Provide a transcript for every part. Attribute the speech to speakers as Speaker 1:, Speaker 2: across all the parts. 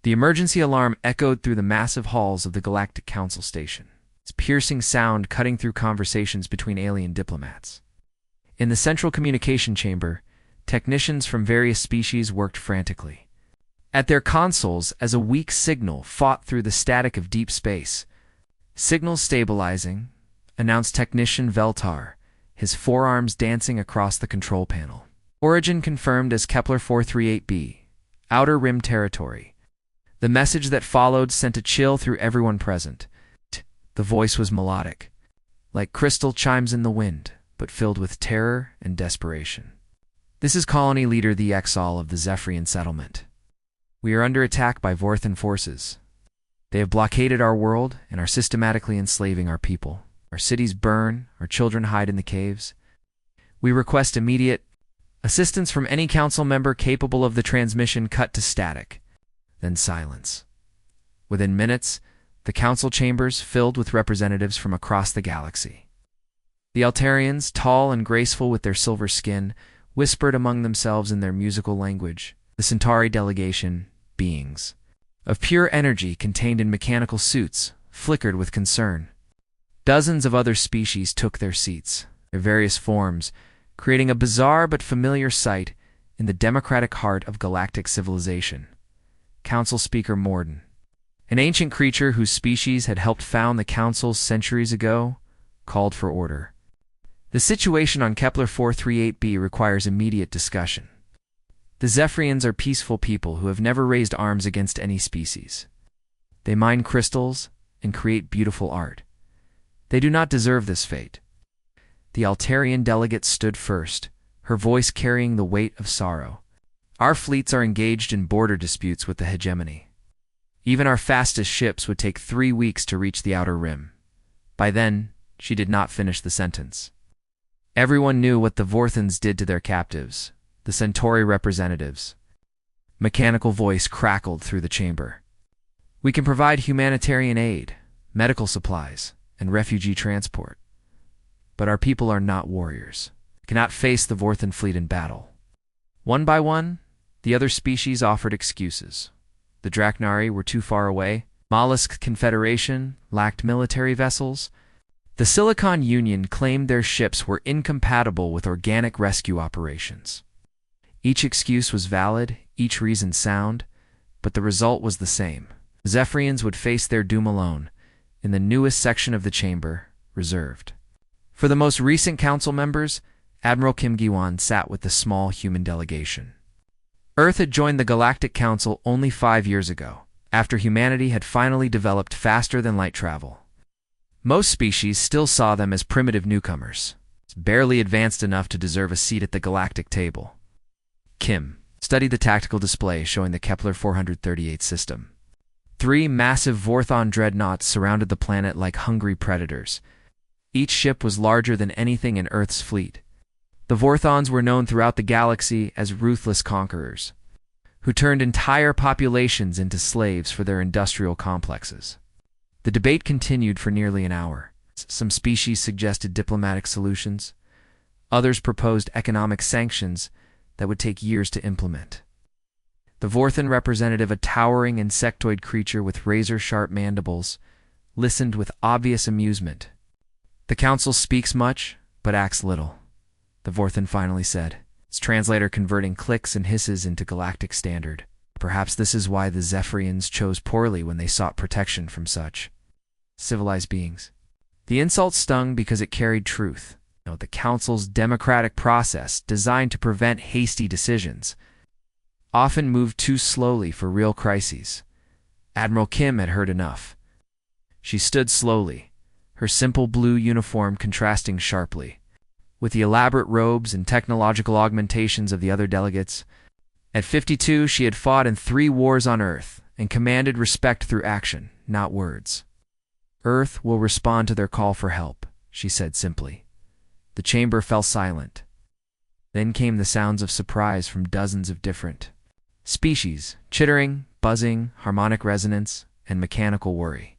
Speaker 1: The emergency alarm echoed through the massive halls of the Galactic Council station, its piercing sound cutting through conversations between alien diplomats. In the central communication chamber, technicians from various species worked frantically. At their consoles, as a weak signal fought through the static of deep space, "Signals stabilizing," announced Technician Veltar, his forearms dancing across the control panel. "Origin confirmed as Kepler 438b, Outer Rim Territory." The message that followed sent a chill through everyone present. The voice was melodic, like crystal chimes in the wind, but filled with terror and desperation. "This is Colony Leader the Exal of the Zephyrian settlement. We are under attack by Vorthan forces. They have blockaded our world and are systematically enslaving our people. Our cities burn, our children hide in the caves. We request immediate assistance from any council member capable of." The transmission cut to static, then silence. Within minutes, the council chambers filled with representatives from across the galaxy. The Altarians, tall and graceful with their silver skin, whispered among themselves in their musical language. The Centauri delegation, beings of pure energy contained in mechanical suits, flickered with concern. Dozens of other species took their seats, their various forms, creating a bizarre but familiar sight in the democratic heart of galactic civilization. Council Speaker Morden, an ancient creature whose species had helped found the Council centuries ago, called for order. "The situation on Kepler 438b requires immediate discussion. The Zephyrians are peaceful people who have never raised arms against any species. They mine crystals and create beautiful art. They do not deserve this fate." The Altarian delegate stood first, her voice carrying the weight of sorrow. "Our fleets are engaged in border disputes with the hegemony. Even our fastest ships would take 3 weeks to reach the Outer Rim." By then, she did not finish the sentence. Everyone knew what the Vorthans did to their captives, the Centauri representatives. Mechanical voice crackled through the chamber. "We can provide humanitarian aid, medical supplies, and refugee transport. But our people are not warriors. They cannot face the Vorthan fleet in battle." One by one, the other species offered excuses. The Draknari were too far away. Mollusk Confederation lacked military vessels. The Silicon Union claimed their ships were incompatible with organic rescue operations. Each excuse was valid, each reason sound, but the result was the same. Zephyrians would face their doom alone, in the newest section of the chamber, reserved. For the most recent council members, Admiral Kim Gi-wan sat with the small human delegation. Earth had joined the Galactic Council only 5 years ago, after humanity had finally developed faster than light travel. Most species still saw them as primitive newcomers, barely advanced enough to deserve a seat at the galactic table. Kim studied the tactical display showing the Kepler 438 system. 3 massive Vorthon dreadnoughts surrounded the planet like hungry predators. Each ship was larger than anything in Earth's fleet. The Vorthons were known throughout the galaxy as ruthless conquerors, who turned entire populations into slaves for their industrial complexes. The debate continued for nearly an hour. Some species suggested diplomatic solutions. Others proposed economic sanctions that would take years to implement. The Vorthan representative, a towering insectoid creature with razor-sharp mandibles, listened with obvious amusement. "The Council speaks much, but acts little," the Vorthan finally said, its translator converting clicks and hisses into galactic standard. Perhaps this is why the Zephyrians chose poorly when they sought protection from such civilized beings. The insult stung because it carried truth. The Council's democratic process, designed to prevent hasty decisions, often moved too slowly for real crises. Admiral Kim had heard enough. She stood slowly, her simple blue uniform contrasting sharply with the elaborate robes and technological augmentations of the other delegates. At 52, she had fought in 3 wars on Earth and commanded respect through action, not words. "Earth will respond to their call for help," she said simply. The chamber fell silent. Then came the sounds of surprise from dozens of different species: chittering, buzzing, harmonic resonance, and mechanical worry.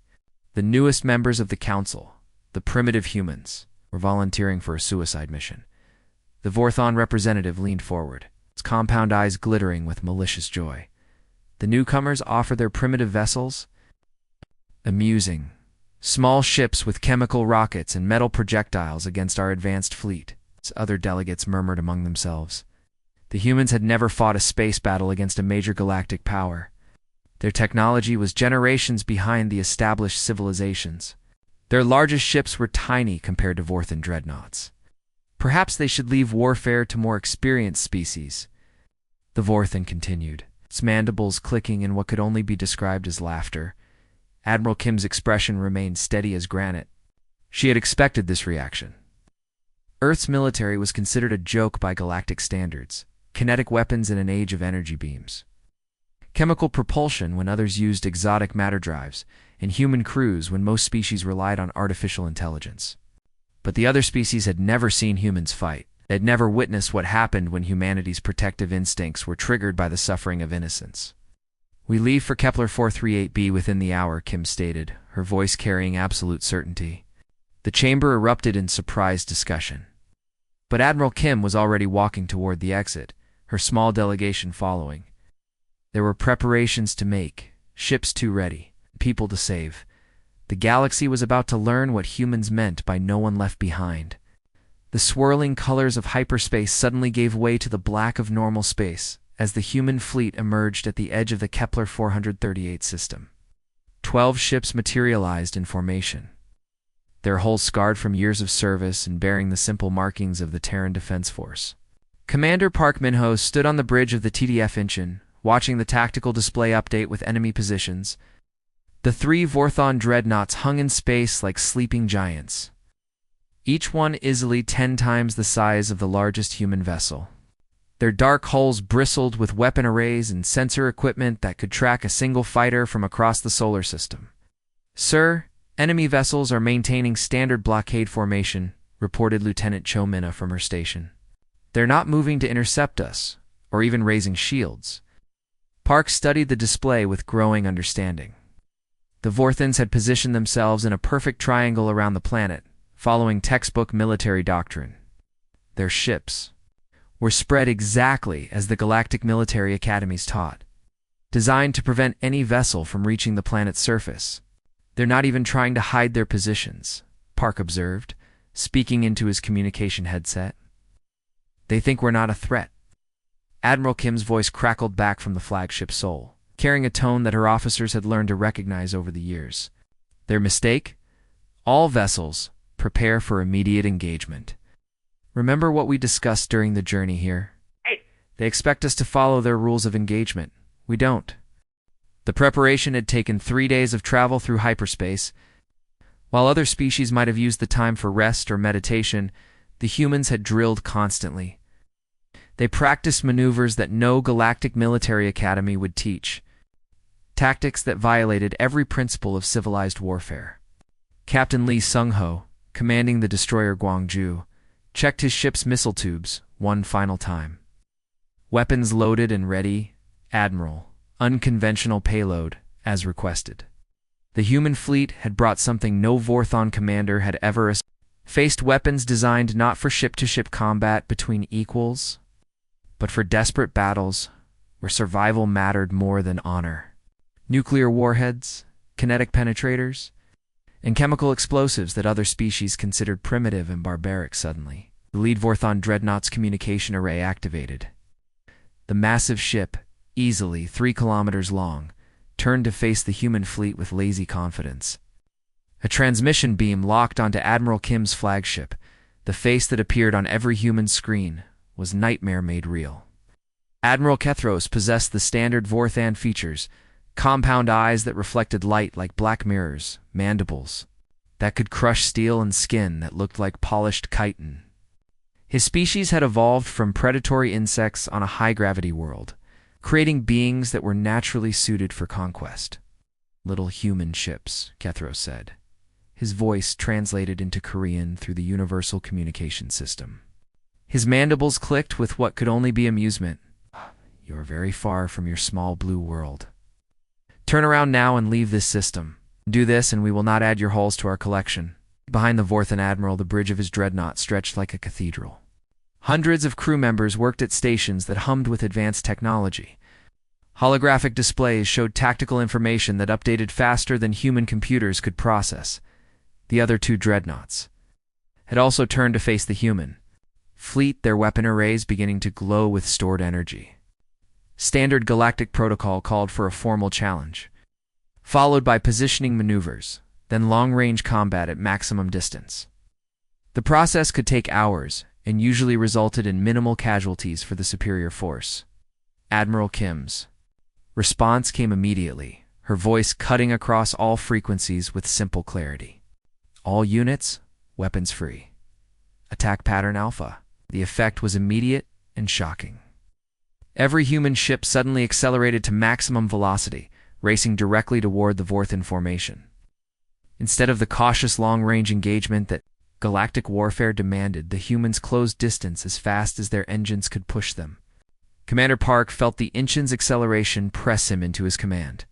Speaker 1: The newest members of the Council, the primitive humans, were volunteering for a suicide mission. The Vorthon representative leaned forward, its compound eyes glittering with malicious joy. The newcomers offer their primitive vessels. Amusing. Small ships with chemical rockets and metal projectiles against our advanced fleet, other delegates murmured among themselves. The humans had never fought a space battle against a major galactic power. Their technology was generations behind the established civilizations. Their largest ships were tiny compared to Vorthan dreadnoughts. Perhaps they should leave warfare to more experienced species. The Vorthan continued, its mandibles clicking in what could only be described as laughter. Admiral Kim's expression remained steady as granite. She had expected this reaction. Earth's military was considered a joke by galactic standards, kinetic weapons in an age of energy beams, chemical propulsion when others used exotic matter drives, and human crews when most species relied on artificial intelligence. But the other species had never seen humans fight. They had never witnessed what happened when humanity's protective instincts were triggered by the suffering of innocence. "We leave for Kepler 438b within the hour," Kim stated, her voice carrying absolute certainty. The chamber erupted in surprised discussion. But Admiral Kim was already walking toward the exit, her small delegation following. There were preparations to make, ships to ready, people to save. The galaxy was about to learn what humans meant by no one left behind. The swirling colors of hyperspace suddenly gave way to the black of normal space as the human fleet emerged at the edge of the Kepler 438 system. 12 ships materialized in formation, their hulls scarred from years of service and bearing the simple markings of the Terran Defense Force. Commander Park Min-ho stood on the bridge of the TDF Incheon, watching the tactical display update with enemy positions. The 3 Vorthon dreadnoughts hung in space like sleeping giants, each one easily 10 times the size of the largest human vessel. Their dark hulls bristled with weapon arrays and sensor equipment that could track a single fighter from across the solar system. "Sir, enemy vessels are maintaining standard blockade formation," reported Lieutenant Cho Minna from her station. "They're not moving to intercept us, or even raising shields." Park studied the display with growing understanding. The Vorthans had positioned themselves in a perfect triangle around the planet, following textbook military doctrine. Their ships were spread exactly as the Galactic Military Academies taught, designed to prevent any vessel from reaching the planet's surface. "They're not even trying to hide their positions," Park observed, speaking into his communication headset. "They think we're not a threat." Admiral Kim's voice crackled back from the flagship Seoul, carrying a tone that her officers had learned to recognize over the years. "Their mistake? All vessels, prepare for immediate engagement. Remember what we discussed during the journey here? They expect us to follow their rules of engagement. We don't." The preparation had taken 3 days of travel through hyperspace. While other species might have used the time for rest or meditation, the humans had drilled constantly. They practiced maneuvers that no galactic military academy would teach, tactics that violated every principle of civilized warfare. Captain Lee Sung-ho, commanding the destroyer Gwangju, checked his ship's missile tubes one final time. "Weapons loaded and ready, Admiral. Unconventional payload, as requested." The human fleet had brought something no Vorthon commander had ever faced: weapons designed not for ship-to-ship combat between equals, but for desperate battles where survival mattered more than honor. Nuclear warheads, kinetic penetrators, and chemical explosives that other species considered primitive and barbaric. Suddenly, the lead Vorthon dreadnought's communication array activated. The massive ship, easily 3 kilometers long, turned to face the human fleet with lazy confidence. A transmission beam locked onto Admiral Kim's flagship. The face that appeared on every human screen was nightmare made real. Admiral Kethros possessed the standard Vorthan features: compound eyes that reflected light like black mirrors, mandibles that could crush steel, and skin that looked like polished chitin. His species had evolved from predatory insects on a high-gravity world, creating beings that were naturally suited for conquest. "Little human ships," Kethros said, his voice translated into Korean through the universal communication system. His mandibles clicked with what could only be amusement. "You're very far from your small blue world. Turn around now and leave this system. Do this and we will not add your hulls to our collection." Behind the Vorthan admiral, the bridge of his dreadnought stretched like a cathedral. Hundreds of crew members worked at stations that hummed with advanced technology. Holographic displays showed tactical information that updated faster than human computers could process. The other two dreadnoughts had also turned to face the human fleet, their weapon arrays beginning to glow with stored energy. Standard galactic protocol called for a formal challenge, followed by positioning maneuvers, then long-range combat at maximum distance. The process could take hours and usually resulted in minimal casualties for the superior force. Admiral Kim's response came immediately, her voice cutting across all frequencies with simple clarity. All units, weapons free. Attack pattern Alpha. The effect was immediate and shocking. Every human ship suddenly accelerated to maximum velocity, racing directly toward the Vorthan formation. Instead of the cautious long-range engagement that galactic warfare demanded, the humans closed distance as fast as their engines could push them. Commander Park felt the Inchin's acceleration press him into his command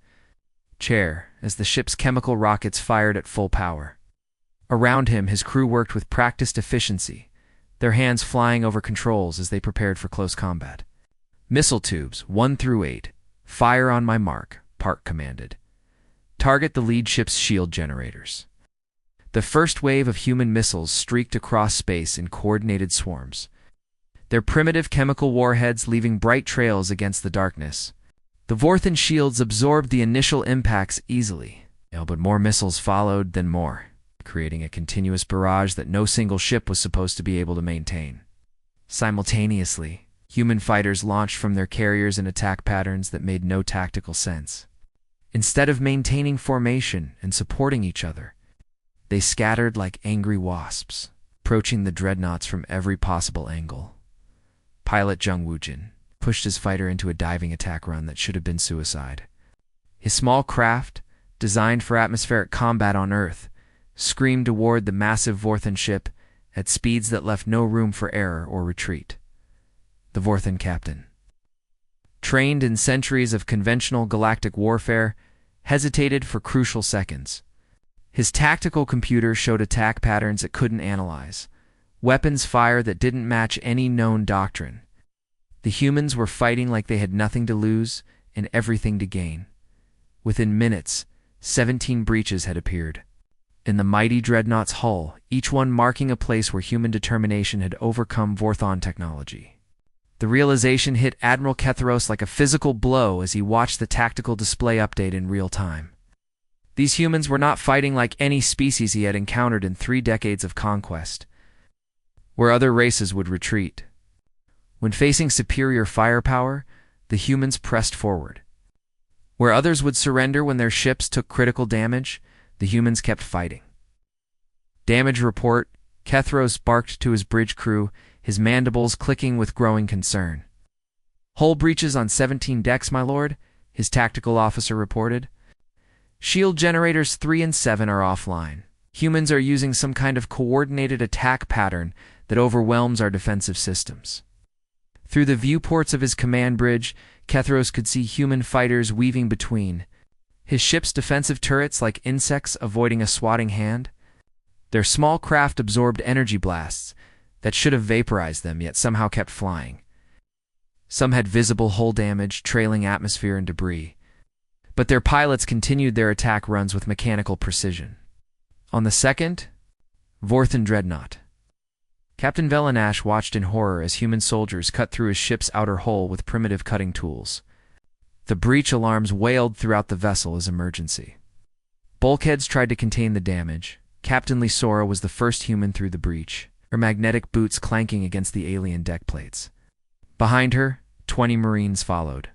Speaker 1: chair as the ship's chemical rockets fired at full power. Around him, his crew worked with practiced efficiency, their hands flying over controls as they prepared for close combat. Missile tubes, 1 through 8. Fire on my mark, Park commanded. Target the lead ship's shield generators. The first wave of human missiles streaked across space in coordinated swarms, their primitive chemical warheads leaving bright trails against the darkness. The Vorthan shields absorbed the initial impacts easily, but more missiles followed, then more, creating a continuous barrage that no single ship was supposed to be able to maintain. Simultaneously, human fighters launched from their carriers in attack patterns that made no tactical sense. Instead of maintaining formation and supporting each other, they scattered like angry wasps, approaching the dreadnoughts from every possible angle. Pilot Jung Woojin pushed his fighter into a diving attack run that should have been suicide. His small craft, designed for atmospheric combat on Earth, screamed toward the massive Vorthan ship at speeds that left no room for error or retreat. The Vorthan captain, trained in centuries of conventional galactic warfare, hesitated for crucial seconds. His tactical computer showed attack patterns it couldn't analyze, weapons fire that didn't match any known doctrine. The humans were fighting like they had nothing to lose and everything to gain. Within minutes, 17 breaches had appeared in the mighty dreadnought's hull, each one marking a place where human determination had overcome Vorthon technology. The realization hit Admiral Ketharos like a physical blow as he watched the tactical display update in real time. These humans were not fighting like any species he had encountered in 3 decades of conquest, where other races would retreat. When facing superior firepower, the humans pressed forward. Where others would surrender when their ships took critical damage, the humans kept fighting. Damage report, Ketharos barked to his bridge crew, his mandibles clicking with growing concern. Hull breaches on 17 decks, my lord, his tactical officer reported. Shield generators 3 and 7 are offline. Humans are using some kind of coordinated attack pattern that overwhelms our defensive systems. Through the viewports of his command bridge, Ketharos could see human fighters weaving between his ship's defensive turrets like insects avoiding a swatting hand. Their small craft absorbed energy blasts that should have vaporized them, yet somehow kept flying. Some had visible hull damage, trailing atmosphere and debris, but their pilots continued their attack runs with mechanical precision. On the second, Vorthan dreadnought, Captain Velanash watched in horror as human soldiers cut through his ship's outer hull with primitive cutting tools. The breach alarms wailed throughout the vessel as emergency. Bulkheads tried to contain the damage. Captain Lisora was the first human through the breach, her magnetic boots clanking against the alien deck plates. Behind her, 20 Marines followed,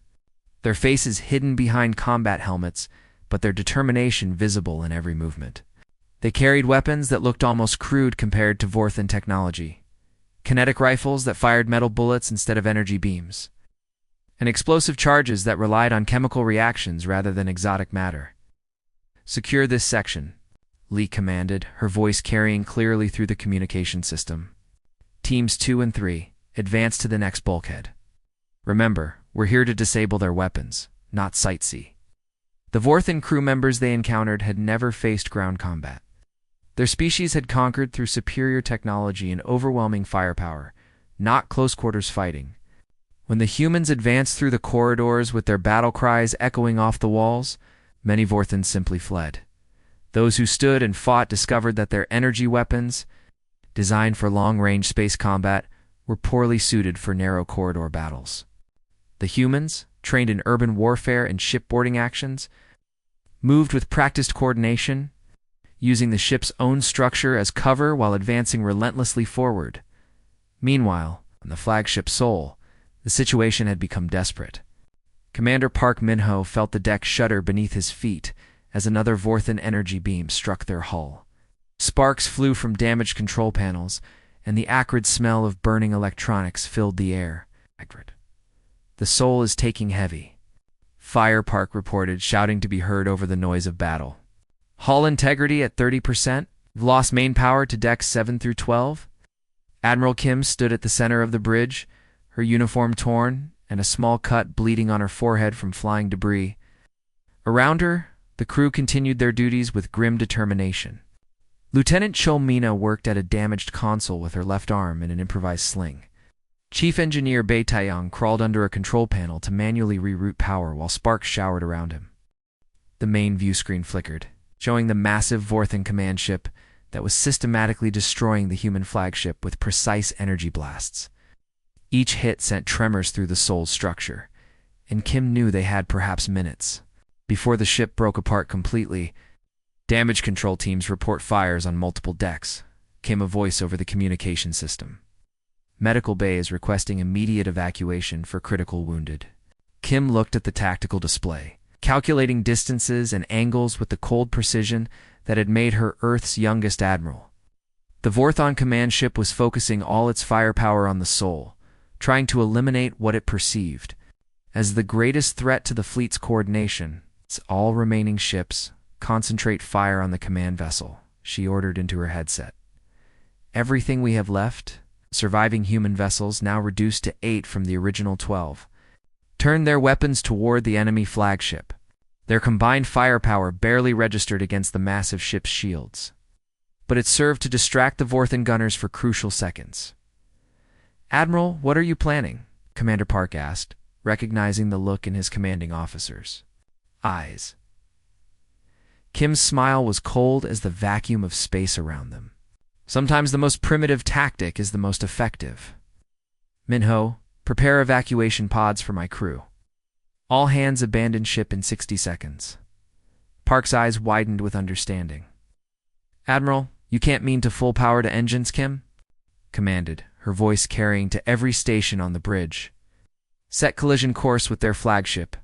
Speaker 1: their faces hidden behind combat helmets, but their determination visible in every movement. They carried weapons that looked almost crude compared to Vorthan technology, kinetic rifles that fired metal bullets instead of energy beams, and explosive charges that relied on chemical reactions rather than exotic matter. "Secure this section," Lee commanded, her voice carrying clearly through the communication system. "Teams 2 and 3, advance to the next bulkhead. Remember, we're here to disable their weapons, not sightsee." The Vorthan crew members they encountered had never faced ground combat. Their species had conquered through superior technology and overwhelming firepower, not close-quarters fighting. When the humans advanced through the corridors with their battle cries echoing off the walls, many Vorthons simply fled. Those who stood and fought discovered that their energy weapons, designed for long-range space combat, were poorly suited for narrow corridor battles. The humans, trained in urban warfare and shipboarding actions, moved with practiced coordination, using the ship's own structure as cover while advancing relentlessly forward. Meanwhile, on the flagship Sol, the situation had become desperate. Commander Park Min-ho felt the deck shudder beneath his feet as another Vorthon energy beam struck their hull. Sparks flew from damaged control panels, and the acrid smell of burning electronics filled the air. The Sol is taking heavy, Fire Park reported, shouting to be heard over the noise of battle. Hull integrity at 30%, lost main power to decks 7 through 12. Admiral Kim stood at the center of the bridge, her uniform torn and a small cut bleeding on her forehead from flying debris. Around her, the crew continued their duties with grim determination. Lieutenant Cho Mina worked at a damaged console with her left arm in an improvised sling. Chief Engineer Bei Taiyang crawled under a control panel to manually reroute power while sparks showered around him. The main view screen flickered, showing the massive Vorthon command ship that was systematically destroying the human flagship with precise energy blasts. Each hit sent tremors through the Sol's structure, and Kim knew they had perhaps minutes. Before the ship broke apart completely, damage control teams report fires on multiple decks, came a voice over the communication system. Medical Bay is requesting immediate evacuation for critical wounded. Kim looked at the tactical display, calculating distances and angles with the cold precision that had made her Earth's youngest admiral. The Vorthon command ship was focusing all its firepower on the Sol, trying to eliminate what it perceived as the greatest threat to the fleet's coordination. All remaining ships concentrate fire on the command vessel, she ordered into her headset. Everything we have left, surviving human vessels now reduced to 8 from the original 12, turned their weapons toward the enemy flagship. Their combined firepower barely registered against the massive ship's shields, but it served to distract the Vorthon gunners for crucial seconds. "Admiral, what are you planning?" Commander Park asked, recognizing the look in his commanding officer's eyes. Kim's smile was cold as the vacuum of space around them. "Sometimes the most primitive tactic is the most effective. Min-ho, prepare evacuation pods for my crew. All hands abandon ship in 60 seconds. Park's eyes widened with understanding. "Admiral, you can't mean to full power to engines, Kim?" commanded, her voice carrying to every station on the bridge. "Set collision course with their flagship.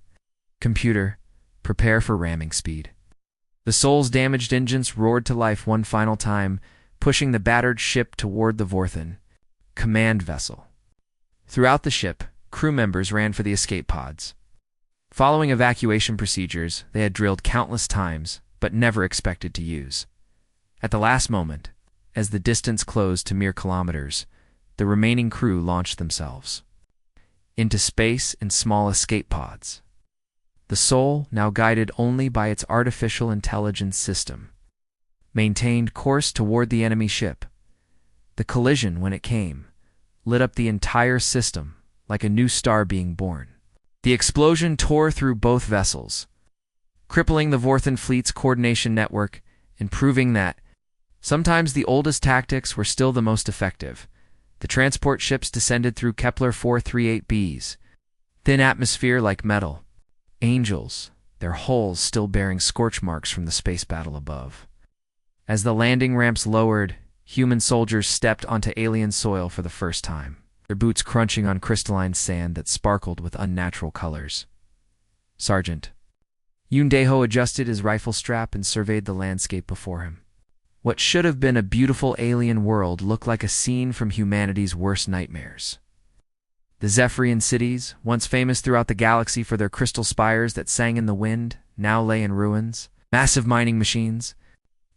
Speaker 1: Computer, prepare for ramming speed." The Sol's damaged engines roared to life one final time, pushing the battered ship toward the Vorthon command vessel. Throughout the ship, crew members ran for the escape pods. Following evacuation procedures they had drilled countless times, but never expected to use. At the last moment, as the distance closed to mere kilometers, the remaining crew launched themselves into space in small escape pods. The Sol, now guided only by its artificial intelligence system, maintained course toward the enemy ship. The collision, when it came, lit up the entire system like a new star being born. The explosion tore through both vessels, crippling the Vorthon fleet's coordination network and proving that sometimes the oldest tactics were still the most effective. The transport ships descended through Kepler 438b's thin atmosphere like metal. Angels, their hulls still bearing scorch marks from the space battle above. As the landing ramps lowered, human soldiers stepped onto alien soil for the first time, their boots crunching on crystalline sand that sparkled with unnatural colors. "Sergeant." Yoon Dae-ho adjusted his rifle strap and surveyed the landscape before him. What should have been a beautiful alien world looked like a scene from humanity's worst nightmares. The Zephyrian cities, once famous throughout the galaxy for their crystal spires that sang in the wind, now lay in ruins. Massive mining machines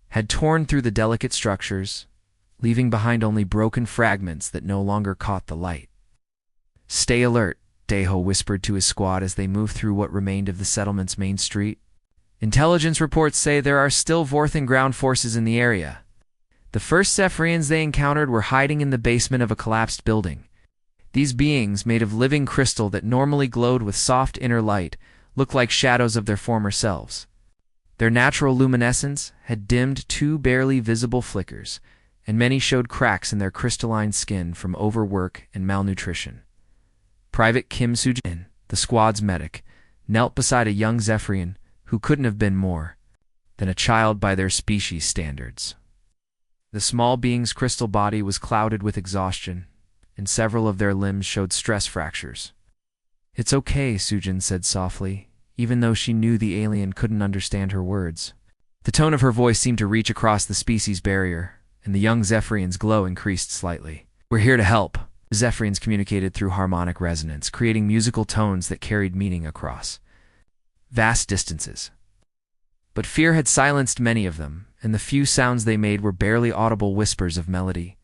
Speaker 1: had torn through the delicate structures, leaving behind only broken fragments that no longer caught the light. "Stay alert," Dae-ho whispered to his squad as they moved through what remained of the settlement's main street. "Intelligence reports say there are still Vorthon ground forces in the area. The first Zephyrians they encountered were hiding in the basement of a collapsed building, These beings, made of living crystal that normally glowed with soft inner light, looked like shadows of their former selves. Their natural luminescence had dimmed to barely visible flickers, and many showed cracks in their crystalline skin from overwork and malnutrition. Private Kim Soo-jin, the squad's medic, knelt beside a young Zephyrian who couldn't have been more than a child by their species standards. The small being's crystal body was clouded with exhaustion, and several of their limbs showed stress fractures. "It's okay," Soo-jin said softly, even though she knew the alien couldn't understand her words. The tone of her voice seemed to reach across the species barrier, and the young Zephyrian's glow increased slightly. "We're here to help," the Zephyrians communicated through harmonic resonance, creating musical tones that carried meaning across vast distances. But fear had silenced many of them, and the few sounds they made were barely audible whispers of melody.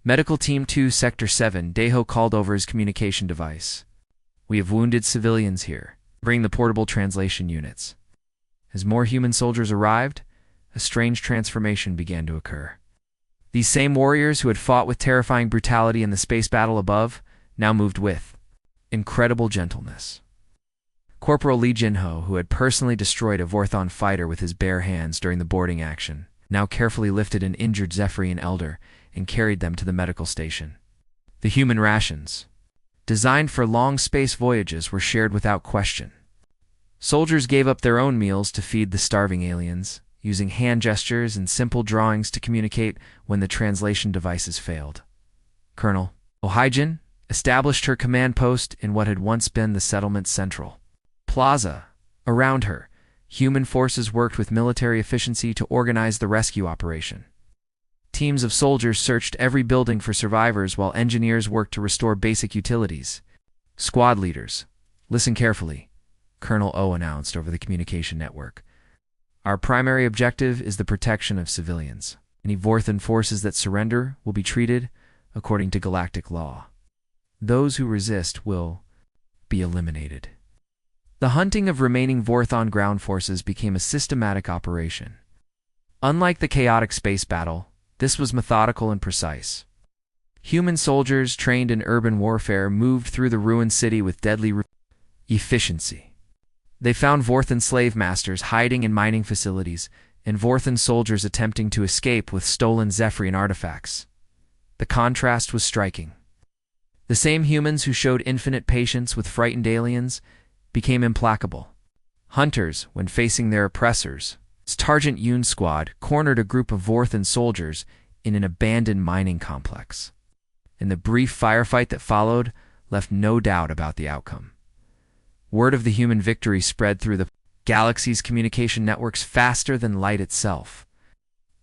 Speaker 1: Medical Team 2, Sector 7, Daeho called over his communication device. "We have wounded civilians here. Bring the portable translation units." As more human soldiers arrived, a strange transformation began to occur. These same warriors who had fought with terrifying brutality in the space battle above now moved with incredible gentleness. Corporal Lee Jin-ho, who had personally destroyed a Vorthon fighter with his bare hands during the boarding action, now carefully lifted an injured Zephyrian elder and carried them to the medical station. The human rations, designed for long space voyages, were shared without question. Soldiers gave up their own meals to feed the starving aliens, using hand gestures and simple drawings to communicate when the translation devices failed. Colonel Ohijin established her command post in what had once been the settlement's central plaza. Around her, human forces worked with military efficiency to organize the rescue operation. Teams of soldiers searched every building for survivors while engineers worked to restore basic utilities. "Squad leaders, listen carefully," Colonel O announced over the communication network. "Our primary objective is the protection of civilians. Any Vorthan forces that surrender will be treated according to galactic law. Those who resist will be eliminated." The hunting of remaining Vorthon ground forces became a systematic operation. Unlike the chaotic space battle, this was methodical and precise. Human soldiers trained in urban warfare moved through the ruined city with deadly efficiency. They found Vorthan slave masters hiding in mining facilities, and Vorthan soldiers attempting to escape with stolen Zephyrian artifacts. The contrast was striking. The same humans who showed infinite patience with frightened aliens became implacable. Hunters, when facing their oppressors, Sergeant Yoon's squad cornered a group of Vorthan soldiers in an abandoned mining complex. And the brief firefight that followed left no doubt about the outcome. Word of the human victory spread through the galaxy's communication networks faster than light itself.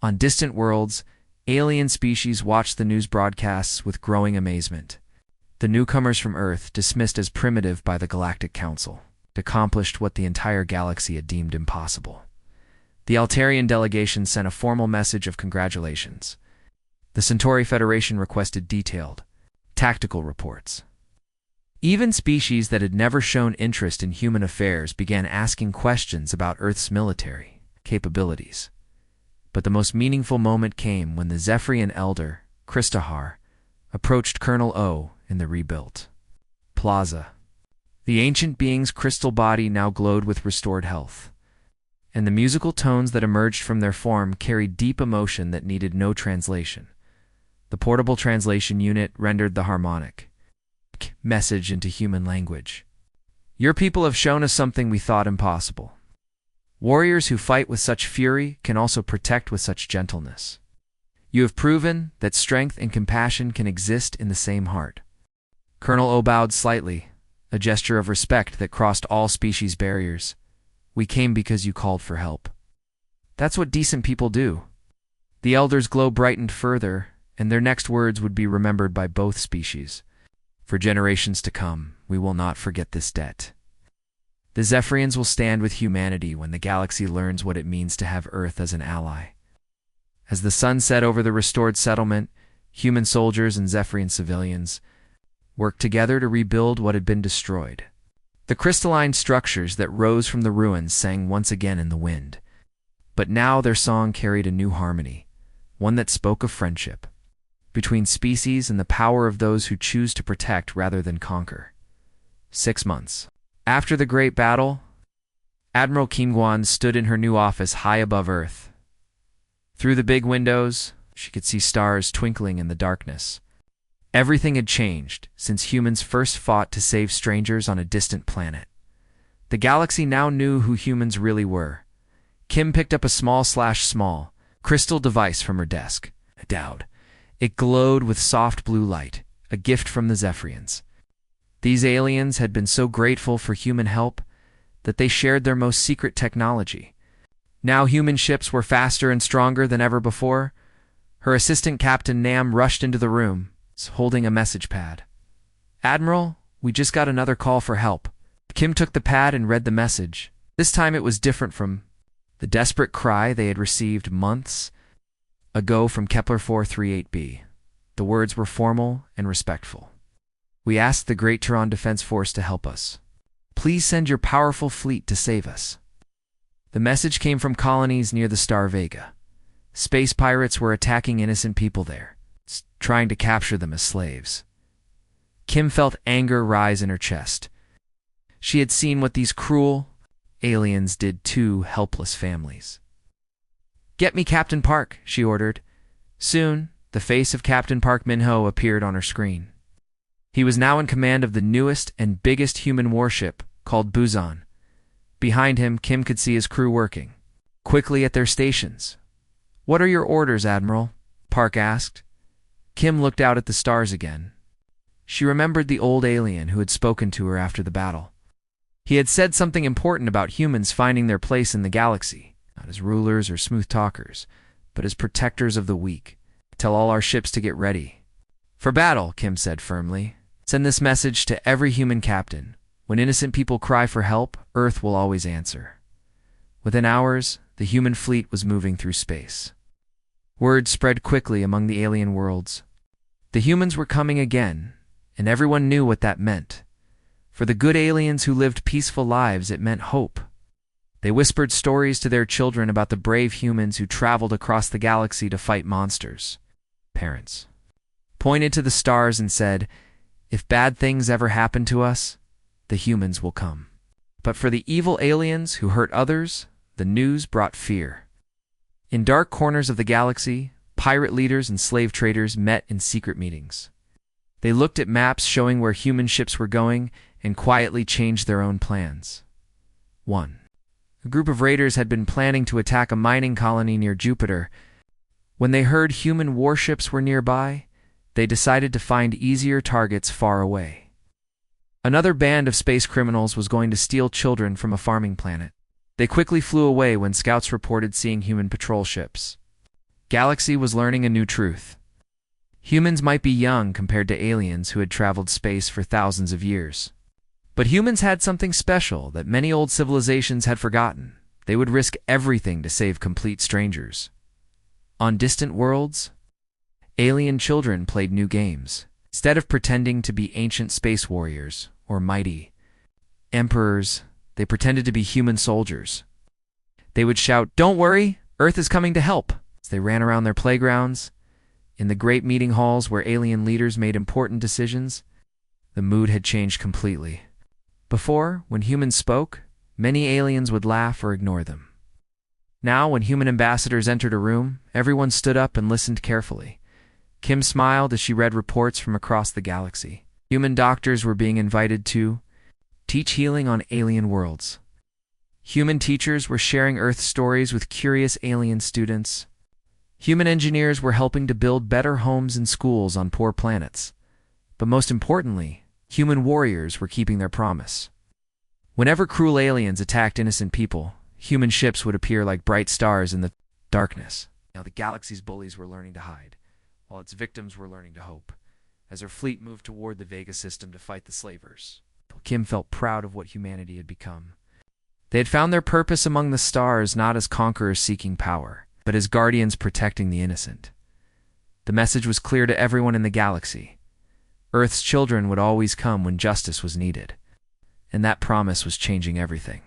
Speaker 1: On distant worlds, alien species watched the news broadcasts with growing amazement. The newcomers from Earth, dismissed as primitive by the Galactic Council, accomplished what the entire galaxy had deemed impossible. The Altarian delegation sent a formal message of congratulations. The Centauri Federation requested detailed, tactical reports. Even species that had never shown interest in human affairs began asking questions about Earth's military capabilities. But the most meaningful moment came when the Zephyrian elder, Christahar, approached Colonel O in the rebuilt plaza. The ancient being's crystal body now glowed with restored health, and the musical tones that emerged from their form carried deep emotion that needed no translation. The portable translation unit rendered the harmonic message into human language. "Your people have shown us something we thought impossible. Warriors who fight with such fury can also protect with such gentleness. You have proven that strength and compassion can exist in the same heart." Colonel O bowed slightly, a gesture of respect that crossed all species barriers. "We came because you called for help. That's what decent people do." The elder's glow brightened further, and their next words would be remembered by both species. "For generations to come, we will not forget this debt. The Zephyrians will stand with humanity when the galaxy learns what it means to have Earth as an ally." As the sun set over the restored settlement, human soldiers and Zephyrian civilians worked together to rebuild what had been destroyed. The crystalline structures that rose from the ruins sang once again in the wind. But now their song carried a new harmony, one that spoke of friendship. between species and the power of those who choose to protect rather than conquer. 6 months. After the Great Battle, Admiral Kim Guan stood in her new office high above Earth. Through the big windows, she could see stars twinkling in the darkness. Everything had changed since humans first fought to save strangers on a distant planet. The galaxy now knew who humans really were. Kim picked up a small crystal device from her desk. Dowd. It glowed with soft blue light, a gift from the Zephyrians. These aliens had been so grateful for human help that they shared their most secret technology. Now human ships were faster and stronger than ever before. Her assistant Captain Nam rushed into the room, holding a message pad. "Admiral, we just got another call for help." Kim took the pad and read the message. This time it was different from the desperate cry they had received months ago from Kepler 438b. The words were formal and respectful. "We asked the Great Tehran Defense Force to help us. Please send your powerful fleet to save us." The message came from colonies near the star Vega. Space pirates were attacking innocent people there, trying to capture them as slaves. Kim felt anger rise in her chest. She had seen what these cruel aliens did to helpless families. "Get me Captain Park," she ordered. Soon, the face of Captain Park Min-ho appeared on her screen. He was now in command of the newest and biggest human warship, called Busan. Behind him, Kim could see his crew working quickly at their stations. "What are your orders, Admiral?" Park asked. Kim looked out at the stars again. She remembered the old alien who had spoken to her after the battle. He had said something important about humans finding their place in the galaxy, not as rulers or smooth talkers, but as protectors of the weak. "Tell all our ships to get ready for battle," Kim said firmly. "Send this message to every human captain. When innocent people cry for help, Earth will always answer." Within hours, the human fleet was moving through space. Word spread quickly among the alien worlds. The humans were coming again, and everyone knew what that meant. For the good aliens who lived peaceful lives, it meant hope. They whispered stories to their children about the brave humans who traveled across the galaxy to fight monsters. Parents pointed to the stars and said, "If bad things ever happen to us, the humans will come." But for the evil aliens who hurt others, the news brought fear. In dark corners of the galaxy, pirate leaders and slave traders met in secret meetings. They looked at maps showing where human ships were going and quietly changed their own plans. 1. A group of raiders had been planning to attack a mining colony near Jupiter. When they heard human warships were nearby, they decided to find easier targets far away. Another band of space criminals was going to steal children from a farming planet. They quickly flew away when scouts reported seeing human patrol ships. Galaxy was learning a new truth. Humans might be young compared to aliens who had traveled space for thousands of years. But humans had something special that many old civilizations had forgotten. They would risk everything to save complete strangers. On distant worlds, alien children played new games. Instead of pretending to be ancient space warriors or mighty emperors, they pretended to be human soldiers. They would shout, "Don't worry, Earth is coming to help," as they ran around their playgrounds. In the great meeting halls where alien leaders made important decisions, the mood had changed completely. Before, when humans spoke, many aliens would laugh or ignore them. Now, when human ambassadors entered a room, everyone stood up and listened carefully. Kim smiled as she read reports from across the galaxy. Human doctors were being invited to teach healing on alien worlds. Human teachers were sharing Earth stories with curious alien students. Human engineers were helping to build better homes and schools on poor planets. But most importantly, human warriors were keeping their promise. Whenever cruel aliens attacked innocent people, human ships would appear like bright stars in the darkness. Now the galaxy's bullies were learning to hide, while its victims were learning to hope, as her fleet moved toward the Vega system to fight the slavers. Kim felt proud of what humanity had become. They had found their purpose among the stars, not as conquerors seeking power, but as guardians protecting the innocent. The message was clear to everyone in the galaxy. Earth's children would always come when justice was needed, and that promise was changing everything.